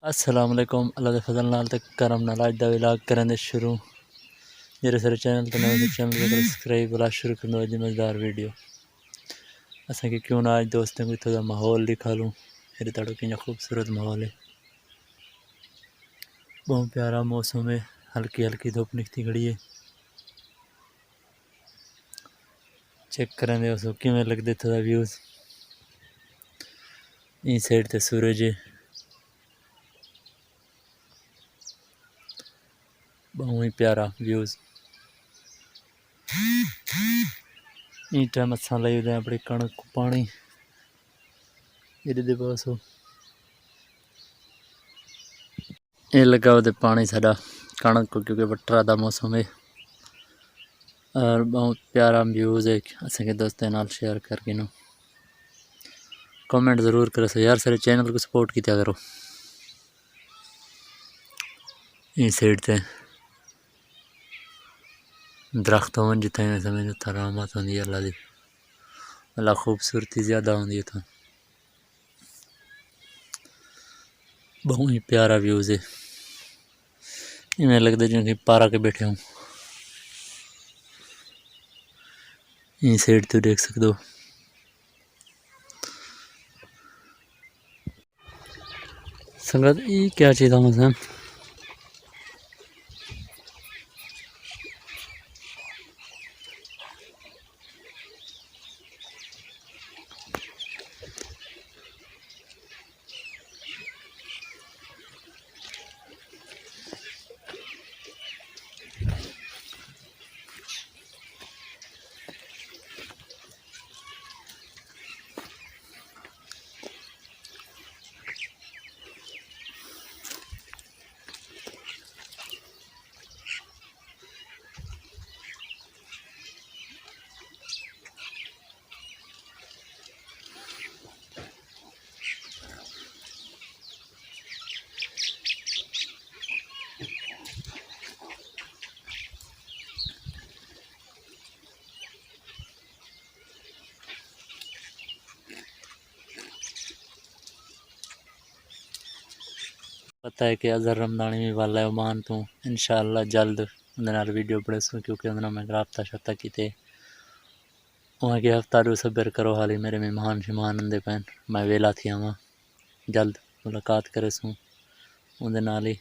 अस्सलाम वालेकुम। अल्लाह दे फजल नाल ते करम नाल अज दा व्लॉग करन दे शुरू। जेरे सारे चैनल ते नवे चैनल को सब्सक्राइब वाला शुरू कर दो। मज़ेदार वीडियो असा कि क्यों ना आज दोस्तों को थोड़ा माहौल दिखा लूँ। मेरे ताड़ो कि खूबसूरत माहौल है, बहुत प्यारा मौसम है। हल्की हल्की धूप निकती खड़ी है। चेक करें दे किमें लगते थोड़ा व्यूज़। इस साइड ते सूरज है, बहुत ही प्यारा व्यूज़। इस टाइम असा लाई दें अपनी कणक को पानी दे पास हो ये लगा वो पानी सारा कणक को, क्योंकि बटरा का मौसम है और बहुत प्यारा व्यूज़ है। असें के दोस्तों नाल शेयर करके नो कमेंट ज़रूर करो सो यार। सारे चैनल को सपोर्ट किया करो। इस साइड ते दरख्त होवन जितने समझ करामत होंदी है अल्लाह दी, अल्लाह खूबसूरती ज़्यादा होंदी है। तो बहुत ही प्यारा व्यूज़ है। इवें लगता जो कि पारा के बैठे हूँ। इस साइड तो देख सकते हो संगत ये क्या चीज़ है मसलन। पता है कि अजहर रमदानी भी वाला है ओमान तो इंशाअल्लाह जल्द उन्हें वीडियो बड़े सो, क्योंकि उन्हें मैं राबता शब्ता किते वहाँ के हफ्ता रू सब्र करो। हाली मेरे मेहमान शमान आंदे पैन, मैं वेला थी आवा जल्द मुलाकात करे सूँ उनदे नाल ही।